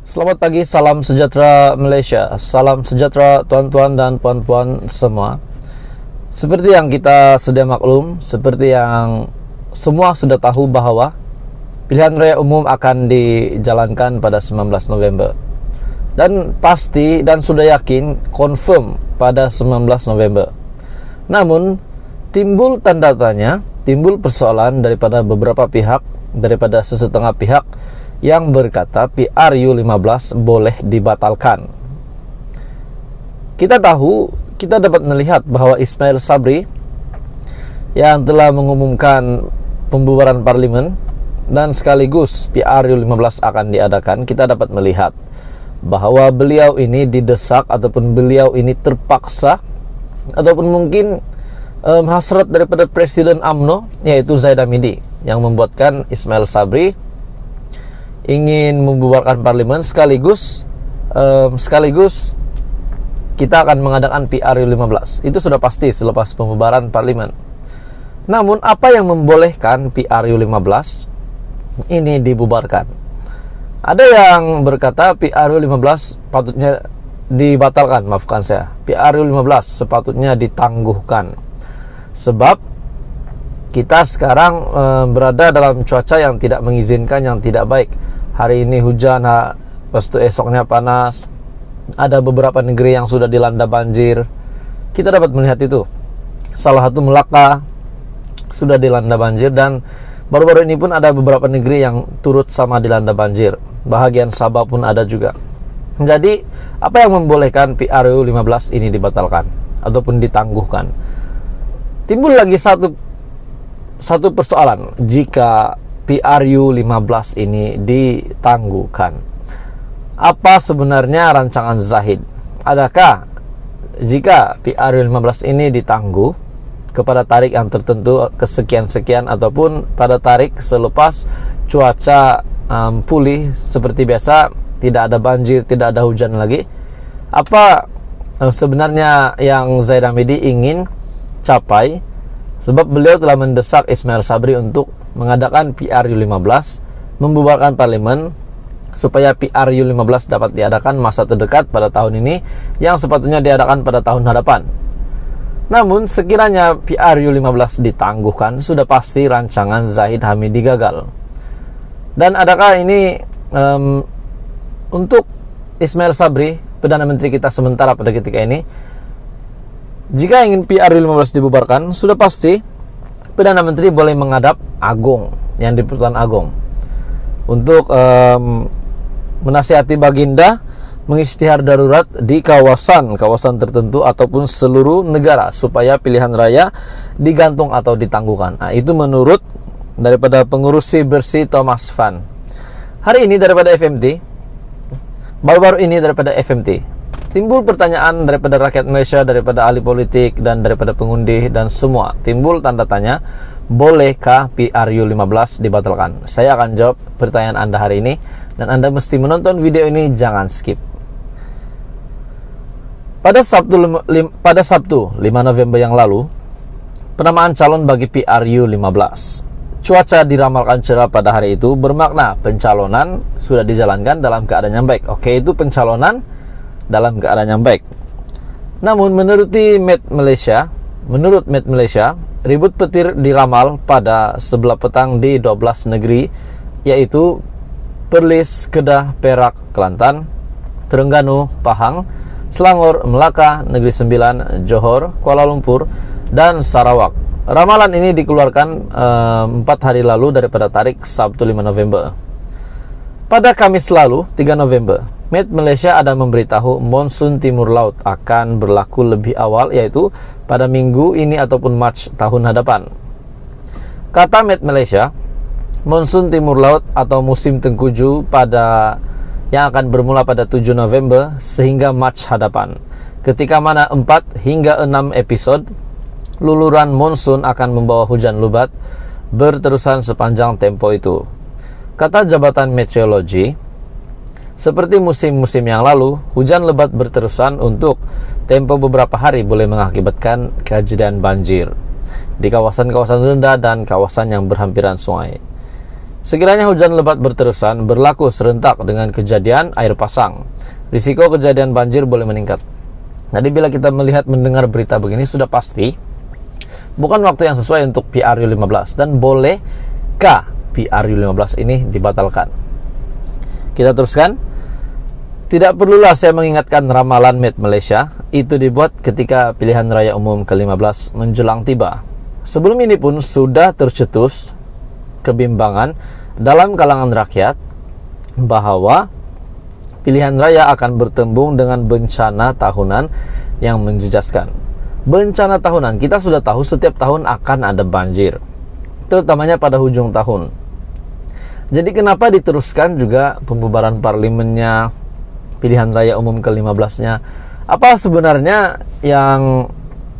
Selamat pagi, salam sejahtera Malaysia. Salam sejahtera tuan-tuan dan puan-puan semua. Seperti yang kita sedia maklum, seperti yang semua sudah tahu bahwa pilihan raya umum akan dijalankan pada 19 November. Dan pasti dan sudah yakin confirm pada 19 November. Namun timbul tanda tanya, timbul persoalan daripada beberapa pihak, daripada sesetengah pihak yang berkata PRU15 boleh dibatalkan. Kita dapat melihat bahwa Ismail Sabri yang telah mengumumkan pembubaran parlimen dan sekaligus PRU15 akan diadakan, kita dapat melihat bahwa beliau ini didesak ataupun beliau ini terpaksa ataupun mungkin hasrat daripada Presiden UMNO yaitu Zaid Hamidi yang membuatkan Ismail Sabri ingin membubarkan parlimen sekaligus kita akan mengadakan PRU15. Itu sudah pasti selepas pembubaran parlimen. Namun apa yang membolehkan PRU15 ini dibubarkan? Ada yang berkata PRU15 patutnya dibatalkan, maafkan saya. PRU15 sepatutnya ditangguhkan. Sebab kita sekarang berada dalam cuaca yang tidak mengizinkan, yang tidak baik. Hari ini hujan, lepas itu esoknya panas. Ada beberapa negeri yang sudah dilanda banjir. Kita dapat melihat itu. Salah satu Melaka sudah dilanda banjir, dan baru-baru ini pun ada beberapa negeri yang turut sama dilanda banjir. Bahagian Sabah pun ada juga. Jadi, apa yang membolehkan PRU15 ini dibatalkan ataupun ditangguhkan? Timbul lagi satu persoalan jika PRU15 ini ditangguhkan. Apa sebenarnya rancangan Zahid? Adakah jika PRU15 ini ditangguh kepada tarik yang tertentu kesekian-sekian ataupun pada tarik selepas cuaca pulih seperti biasa, tidak ada banjir, tidak ada hujan lagi, apa sebenarnya yang Zaid Hamidi ingin capai? Sebab beliau telah mendesak Ismail Sabri untuk mengadakan PRU15, membubarkan parlimen supaya PRU15 dapat diadakan masa terdekat pada tahun ini yang sepatutnya diadakan pada tahun hadapan. Namun sekiranya PRU15 ditangguhkan, sudah pasti rancangan Zaid Hamidi gagal. Dan adakah ini untuk Ismail Sabri, Perdana Menteri kita sementara pada ketika ini, jika ingin PRU15 dibubarkan, sudah pasti Perdana Menteri boleh menghadap Agong, yang di Pertuan Agong, untuk menasihati Baginda mengisytihar darurat di kawasan tertentu ataupun seluruh negara supaya pilihan raya digantung atau ditangguhkan. Nah, itu menurut daripada pengurusi bersih Thomas Van. Hari ini daripada FMT, baru-baru ini daripada FMT, timbul pertanyaan daripada rakyat Malaysia, daripada ahli politik dan daripada pengundi dan semua. Timbul tanda tanya, bolehkah PRU15 dibatalkan? Saya akan jawab pertanyaan Anda hari ini, dan Anda mesti menonton video ini, jangan skip. Pada Sabtu 5 November yang lalu, penamaan calon bagi PRU15. Cuaca diramalkan cerah pada hari itu, bermakna pencalonan sudah dijalankan dalam keadaan yang baik. Oke, itu pencalonan dalam keadaan yang baik. Namun menurut Met Malaysia, ribut petir diramal pada sebelah petang di 12 negeri, yaitu Perlis, Kedah, Perak, Kelantan, Terengganu, Pahang, Selangor, Melaka, Negeri Sembilan, Johor, Kuala Lumpur, dan Sarawak. Ramalan ini dikeluarkan 4 hari lalu daripada tarik Sabtu 5 November. Pada Kamis lalu 3 November, Met Malaysia ada memberitahu monsun timur laut akan berlaku lebih awal, yaitu pada minggu ini ataupun Mac tahun hadapan. Kata Met Malaysia, monsun timur laut atau musim tengkujuh yang akan bermula pada 7 November sehingga Mac hadapan, ketika mana 4 hingga 6 episod luluran monsun akan membawa hujan lebat berterusan sepanjang tempo itu. Kata Jabatan Meteorologi, seperti musim-musim yang lalu, hujan lebat berterusan untuk tempo beberapa hari boleh mengakibatkan kejadian banjir di kawasan-kawasan rendah dan kawasan yang berhampiran sungai. Sekiranya hujan lebat berterusan, berlaku serentak dengan kejadian air pasang, risiko kejadian banjir boleh meningkat. Jadi bila kita mendengar berita begini, sudah pasti bukan waktu yang sesuai untuk PRU15. Dan bolehkah PRU15 ini dibatalkan? Kita teruskan. Tidak perlulah saya mengingatkan ramalan Met Malaysia, itu dibuat ketika pilihan raya umum ke-15 menjelang tiba. Sebelum ini pun sudah tercetus kebimbangan dalam kalangan rakyat bahwa pilihan raya akan bertembung dengan bencana tahunan yang menjejaskan. Bencana tahunan, kita sudah tahu setiap tahun akan ada banjir, terutamanya pada hujung tahun. Jadi kenapa diteruskan juga pembubaran parlimennya, pilihan raya umum ke-15-nya? Apa sebenarnya yang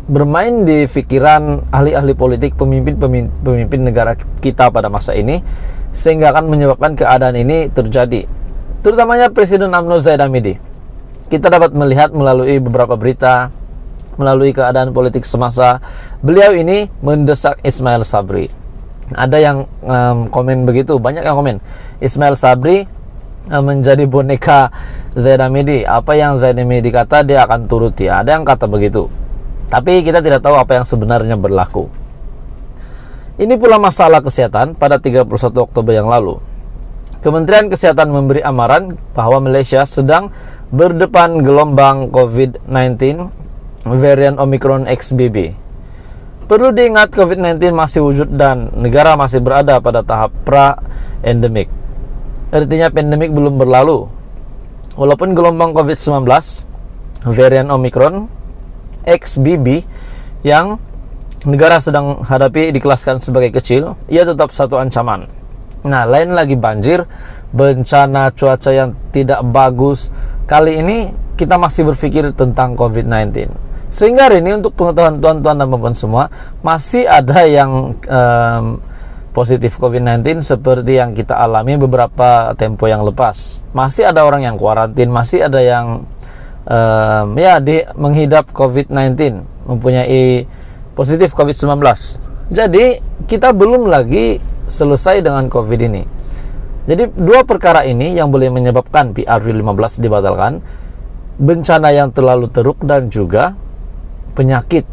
bermain di pikiran ahli-ahli politik, pemimpin negara kita pada masa ini, sehingga akan menyebabkan keadaan ini terjadi? Terutamanya Presiden UMNO Zahid Hamidi. Kita dapat melihat melalui beberapa berita, melalui keadaan politik semasa, beliau ini mendesak Ismail Sabri. Ada yang komen begitu, banyak yang komen Ismail Sabri menjadi boneka Zahid Hamidi. Apa yang Zahid Hamidi kata dia akan turuti. Ada yang kata begitu, tapi kita tidak tahu apa yang sebenarnya berlaku. Ini pula masalah kesehatan. Pada 31 Oktober yang lalu, Kementerian Kesehatan memberi amaran bahwa Malaysia sedang berdepan gelombang COVID-19 varian Omicron XBB. Perlu diingat, COVID-19 masih wujud dan negara masih berada pada tahap pra-endemik. Artinya pandemik belum berlalu. Walaupun gelombang COVID-19 varian Omicron XBB yang negara sedang hadapi dikelaskan sebagai kecil, ia tetap satu ancaman. Nah, lain lagi banjir, bencana cuaca yang tidak bagus. Kali ini kita masih berpikir tentang COVID-19. Sehingga hari ini, untuk pengetahuan tuan-tuan dan puan semua, masih ada yang positif COVID-19 seperti yang kita alami beberapa tempo yang lepas. Masih ada orang yang kuarantin, masih ada yang menghidap COVID-19, mempunyai positif COVID-19. Jadi kita belum lagi selesai dengan COVID ini. Jadi dua perkara ini yang boleh menyebabkan PRU15 dibatalkan: bencana yang terlalu teruk dan juga penyakit.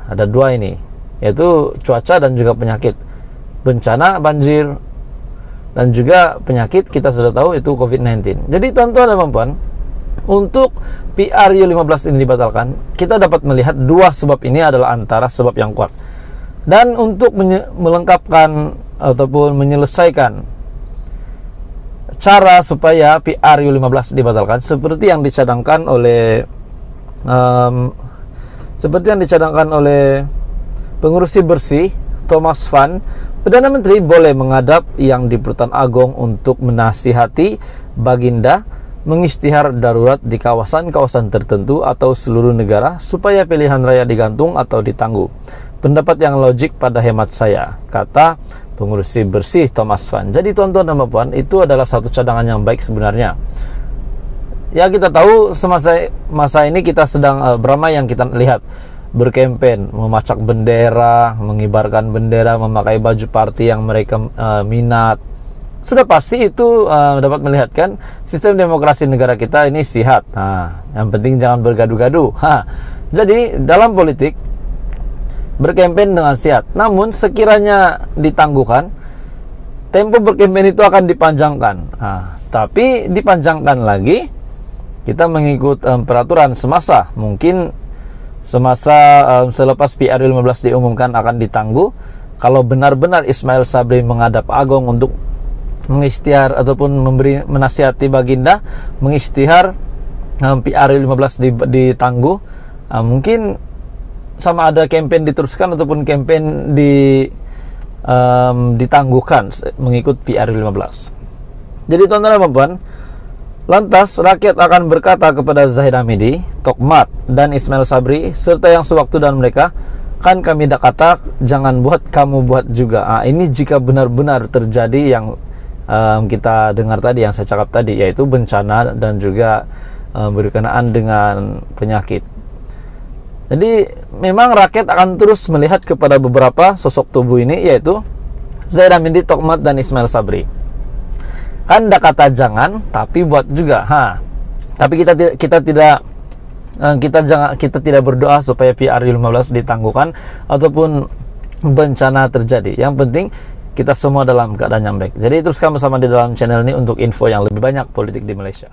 Ada dua ini, yaitu cuaca dan juga penyakit. Bencana banjir dan juga penyakit kita sudah tahu itu COVID-19. Jadi tuan-tuan dan puan, untuk PRU15 ini dibatalkan, kita dapat melihat dua sebab ini adalah antara sebab yang kuat. Dan untuk melengkapkan ataupun menyelesaikan cara supaya PRU15 dibatalkan, seperti yang dicadangkan oleh pengurusi bersih Thomas Van, Perdana Menteri boleh menghadap Yang di-Pertuan Agong untuk menasihati Baginda mengisytihar darurat di kawasan-kawasan tertentu atau seluruh negara supaya pilihan raya digantung atau ditangguh. Pendapat yang logik pada hemat saya, kata pengurusi bersih Thomas Van. Jadi tuan-tuan dan puan, itu adalah satu cadangan yang baik sebenarnya. Ya, kita tahu masa ini kita sedang beramai yang kita lihat berkempen, memacak bendera, mengibarkan bendera, memakai baju parti yang mereka minat. Sudah pasti itu dapat melihatkan sistem demokrasi negara kita ini sehat. Yang penting jangan bergaduh-gaduh. Jadi dalam politik, berkempen dengan sehat. Namun sekiranya ditangguhkan, tempo berkempen itu akan dipanjangkan. Tapi dipanjangkan lagi, kita mengikut peraturan semasa. Mungkin selepas PRU15 diumumkan akan ditangguh, kalau benar-benar Ismail Sabri menghadap Agong untuk mengisytihar ataupun menasihati Baginda mengisytihar PRU15 ditangguh, mungkin sama ada campaign diteruskan ataupun campaign ditangguhkan mengikut PRU15. Jadi tuan-tuan dan puan, lantas rakyat akan berkata kepada Zahid Hamidi, Tokmat dan Ismail Sabri serta yang sewaktu dan mereka, kan kami dah kata jangan buat, kamu buat juga. Ini jika benar-benar terjadi yang kita dengar tadi, yang saya cakap tadi, yaitu bencana dan juga berkenaan dengan penyakit. Jadi memang rakyat akan terus melihat kepada beberapa sosok tubuh ini, yaitu Zaid Hamidi, Tokmat, dan Ismail Sabri. Kan ada kata jangan, tapi buat juga. Tapi kita tidak berdoa supaya PRU15 ditangguhkan ataupun bencana terjadi. Yang penting kita semua dalam keadaan yang baik. Jadi teruskan bersama di dalam channel ini untuk info yang lebih banyak politik di Malaysia.